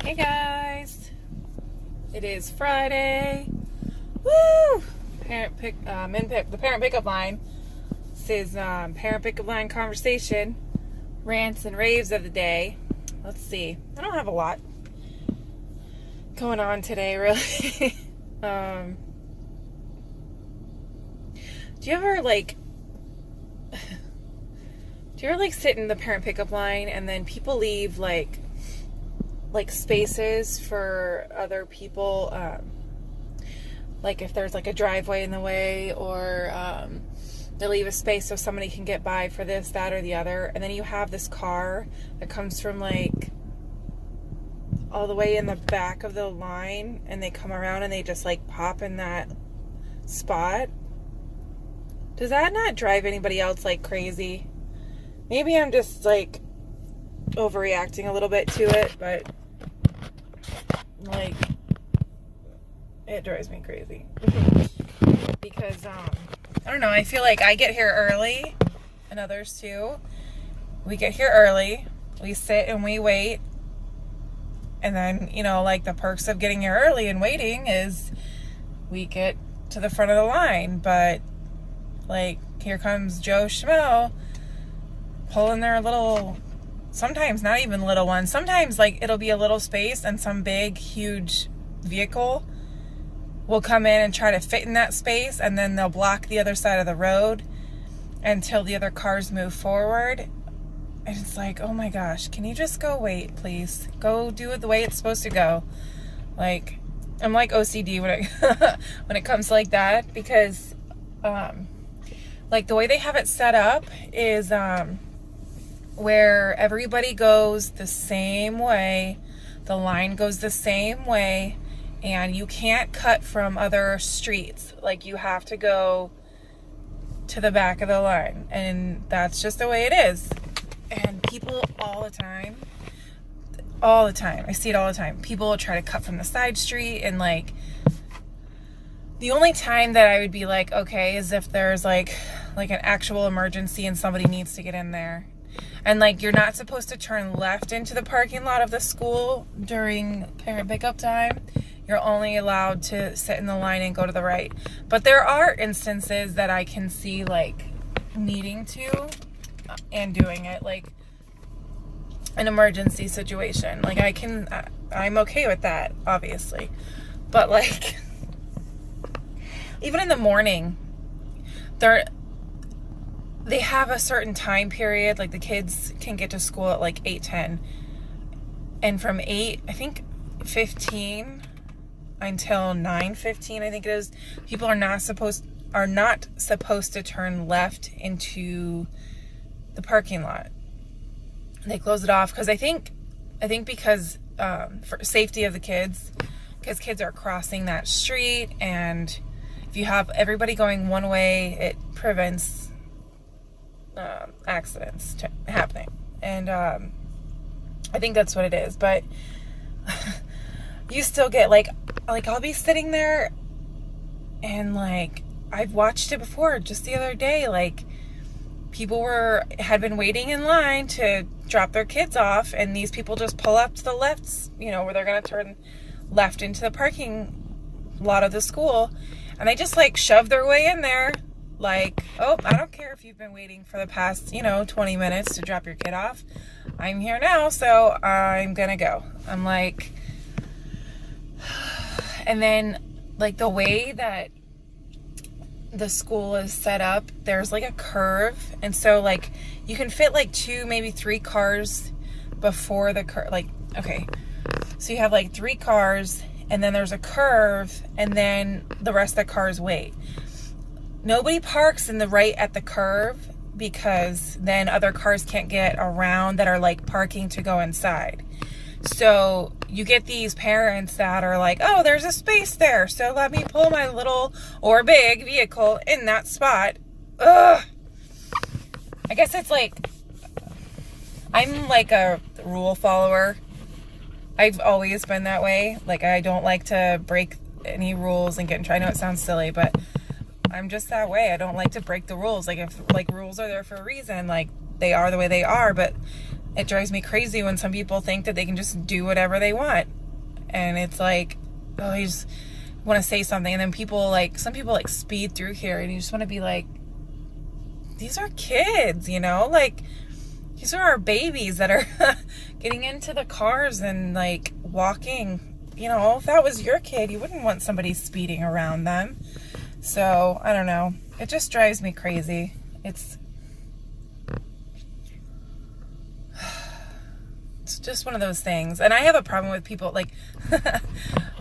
Hey guys, it is Friday. Woo! The parent pickup line. This is parent pickup line conversation, rants and raves of the day. Let's see. I don't have a lot going on today, really. Do you ever sit in the parent pickup line and then people leave like spaces for other people, like if there's like a driveway in the way, or they leave a space so somebody can get by for this, that, or the other, and then you have this car that comes from like all the way in the back of the line, and they come around and they just like pop in that spot. Does that not drive anybody else like crazy? Maybe I'm just like overreacting a little bit to it, but like it drives me crazy. Because I don't know, I feel like I get here early, and others too. We get here early, we sit and we wait, and then, you know, like the perks of getting here early and waiting is we get to the front of the line. But like, here comes Joe Schmo pulling their little, sometimes not even little ones, sometimes like it'll be a little space and some big huge vehicle will come in and try to fit in that space, and then they'll block the other side of the road until the other cars move forward. And it's like, oh my gosh, can you just go wait, please? Go do it the way it's supposed to go. Like, I'm like OCD when it when it comes to like that, because like the way they have it set up is where everybody goes the same way, the line goes the same way, and you can't cut from other streets. Like, you have to go to the back of the line, and that's just the way it is. And people all the time, I see it all the time, people will try to cut from the side street, and like the only time that I would be like, okay, is if there's like an actual emergency and somebody needs to get in there. And like, you're not supposed to turn left into the parking lot of the school during parent pickup time. You're only allowed to sit in the line and go to the right. But there are instances that I can see like needing to and doing it, like an emergency situation. Like, I'm okay with that, obviously. But like, even in the morning, they have a certain time period. Like, the kids can get to school at like 8:10, and from 8:15 until 9:15, I think it is, people are not supposed to turn left into the parking lot. They close it off because I think because for safety of the kids, because kids are crossing that street, and if you have everybody going one way, it prevents accidents happening. And I think that's what it is. But you still get like I'll be sitting there, and like, I've watched it before just the other day, like people had been waiting in line to drop their kids off, and these people just pull up to the left, you know, where they're going to turn left into the parking lot of the school, and they just like shove their way in there. Like, oh, I don't care if you've been waiting for the past, 20 minutes to drop your kid off. I'm here now, so I'm gonna go. I'm like, and then like the way that the school is set up, there's like a curve, and so like you can fit like 2, maybe 3 cars before the curve. Like, okay, so you have like 3 cars, and then there's a curve, and then the rest of the cars wait. Nobody parks in the right at the curve, because then other cars can't get around that are like parking to go inside. So you get these parents that are like, oh, there's a space there, so let me pull my little or big vehicle in that spot. Ugh. I guess it's like, I'm like a rule follower. I've always been that way. Like, I don't like to break any rules and get in trouble. I know it sounds silly, but I'm just that way. I don't like to break the rules. Like, if like rules are there for a reason, like they are the way they are. But it drives me crazy when some people think that they can just do whatever they want. And it's like, oh, you just want to say something. And then some people like speed through here and you just want to be like, these are kids, you know? Like, these are our babies that are getting into the cars and like walking. You know, if that was your kid, you wouldn't want somebody speeding around them. So, I don't know. It just drives me crazy. It's just one of those things. And I have a problem with people, like,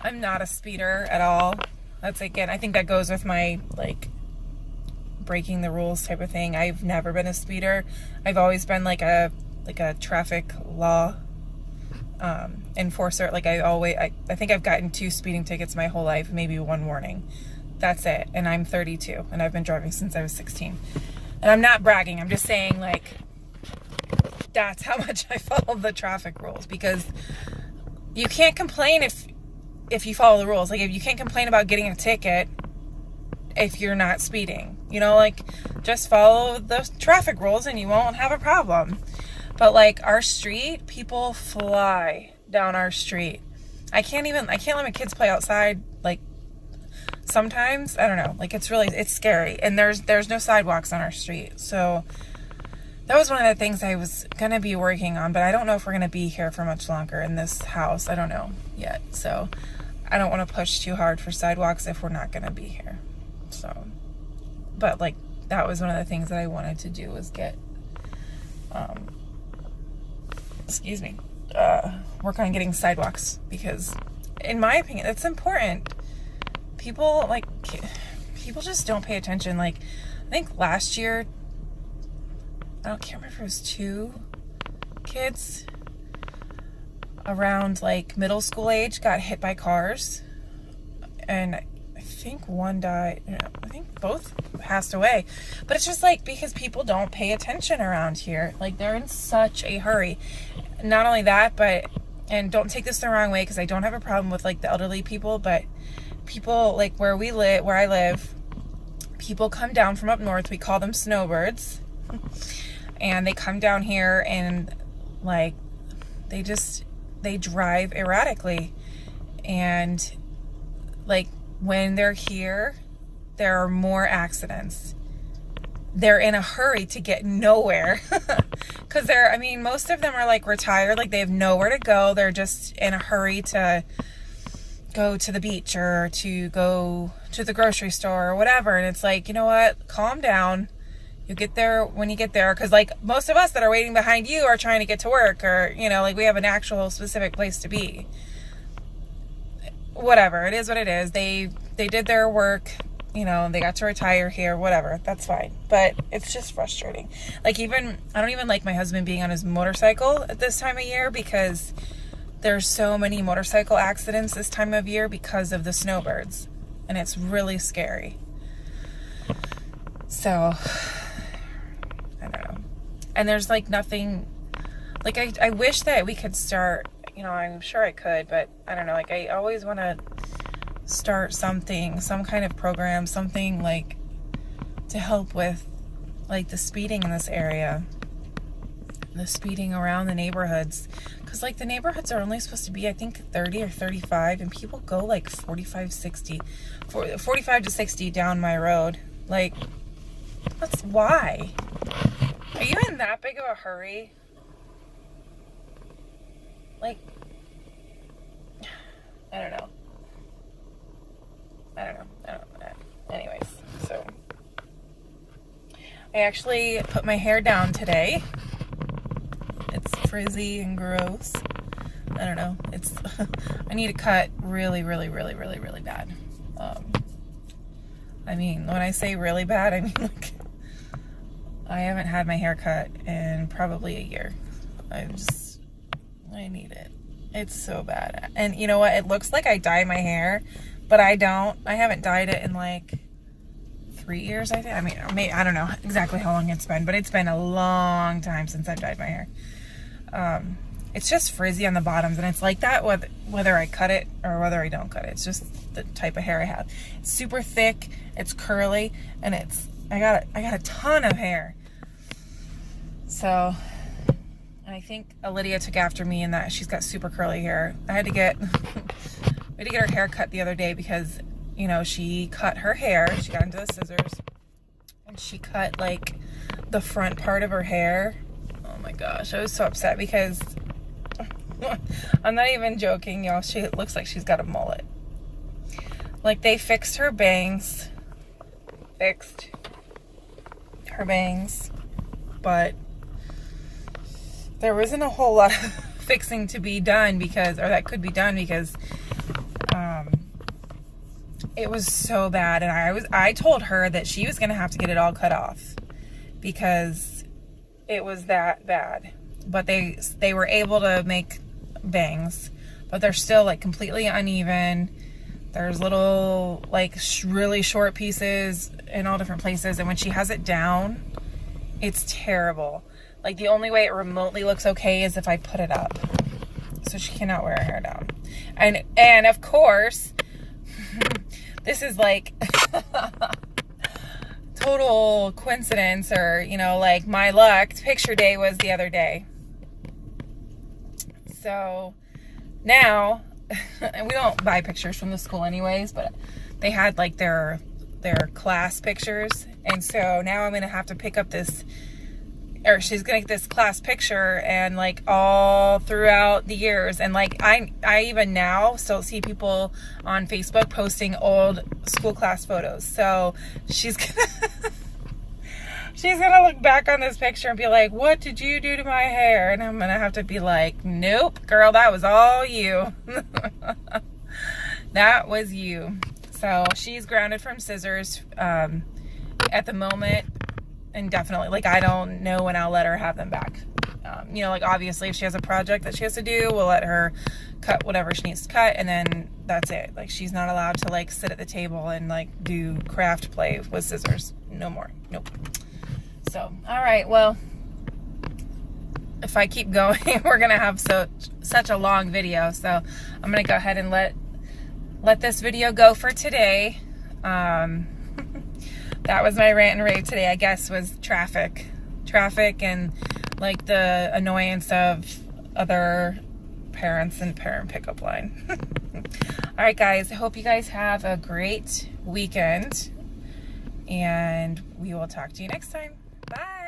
I'm not a speeder at all. That's, again, I think that goes with my, like, breaking the rules type of thing. I've never been a speeder. I've always been, like a traffic law enforcer. Like, I think I've gotten 2 speeding tickets my whole life, maybe 1 warning. That's it. And I'm 32, and I've been driving since I was 16. And I'm not bragging. I'm just saying, like, that's how much I follow the traffic rules, because you can't complain if you follow the rules. Like, if you can't complain about getting a ticket if you're not speeding, you know, like, just follow the traffic rules and you won't have a problem. But like our street, people fly down our street. I can't let my kids play outside. Like, sometimes, I don't know, like, it's scary. And there's no sidewalks on our street. So that was one of the things I was going to be working on, but I don't know if we're going to be here for much longer in this house. I don't know yet. So I don't want to push too hard for sidewalks if we're not going to be here. So, but like, that was one of the things that I wanted to do, was get, work on getting sidewalks, because in my opinion, it's important. People just don't pay attention. Like, I think last year, I can't remember if it was 2 kids around like middle school age got hit by cars, and I think one died. I think both passed away. But it's just like, because people don't pay attention around here. Like, they're in such a hurry. Not only that, but, and don't take this the wrong way, because I don't have a problem with like the elderly people, but people like where I live, people come down from up north. We call them Snowbirds. And they come down here and like, they drive erratically. And like, when they're here, there are more accidents. They're in a hurry to get nowhere. Because most of them are like retired, like they have nowhere to go. They're just in a hurry to go to the beach or to go to the grocery store or whatever. And it's like, you know what? Calm down. You'll get there when you get there. Because like, most of us that are waiting behind you are trying to get to work, or, you know, like, we have an actual specific place to be. Whatever, it is what it is. They did their work, you know, they got to retire here, whatever, that's fine. But it's just frustrating. Like, I don't even like my husband being on his motorcycle at this time of year, because there's so many motorcycle accidents this time of year because of the snowbirds, and it's really scary. So, I don't know. And there's like nothing, like, I wish that we could start, you know, I'm sure I could, but I don't know, like, I always want to start something, some kind of program, something like to help with like the speeding in this area, the speeding around the neighborhoods, because like the neighborhoods are only supposed to be, I think, 30 or 35, and people go like 45 to 60 down my road. Like, why? Are you in that big of a hurry? Like, I don't know. Anyways, so I actually put my hair down today. It's frizzy and gross. I don't know. I need a cut really, really, really, really, really bad. When I say really bad, I mean like, I haven't had my hair cut in probably a year. I need it. It's so bad. And you know what? It looks like I dye my hair, but I don't. I haven't dyed it in like 3 years, I think. I don't know exactly how long it's been, but it's been a long time since I've dyed my hair. It's just frizzy on the bottoms, and it's like that whether I cut it or whether I don't cut it. It's just the type of hair I have. It's super thick, it's curly, and I got a ton of hair. So, I And I think Lydia took after me in that she's got super curly hair. I had to get, we had to get her hair cut the other day because, you know, she cut her hair. She got into the scissors and she cut like the front part of her hair. Oh my gosh, I was so upset because I'm not even joking, y'all. She looks like she's got a mullet. Like, they fixed her bangs. Fixed her bangs. But there wasn't a whole lot of fixing to be done because, or that could be done because it was so bad. And I told her that she was going to have to get it all cut off because it was that bad. But they were able to make bangs, but they're still like completely uneven. There's little like really short pieces in all different places, and when she has it down, it's terrible. Like, the only way it remotely looks okay is if I put it up. So she cannot wear her hair down. And of course, this is like total coincidence, or, you know, like my luck. Picture day was the other day. So now, and we don't buy pictures from the school anyways, but they had like their class pictures. And so now I'm going to have to pick up this, or she's going to get this class picture, and like all throughout the years. And like, I even now still see people on Facebook posting old school class photos. So she's gonna look back on this picture and be like, what did you do to my hair? And I'm gonna have to be like, nope, girl, that was all you. That was you. So she's grounded from scissors at the moment, indefinitely. Like, I don't know when I'll let her have them back. You know, like, obviously if she has a project that she has to do, we'll let her cut whatever she needs to cut, and then that's it. Like, she's not allowed to like sit at the table and like do craft play with scissors. No more. Nope. So, all right, well, if I keep going, we're going to have such a long video. So I'm going to go ahead and let this video go for today. That was my rant and rave today, I guess, was traffic and like the annoyance of other parents and parent pickup line. All right, guys, I hope you guys have a great weekend, and we will talk to you next time. Bye.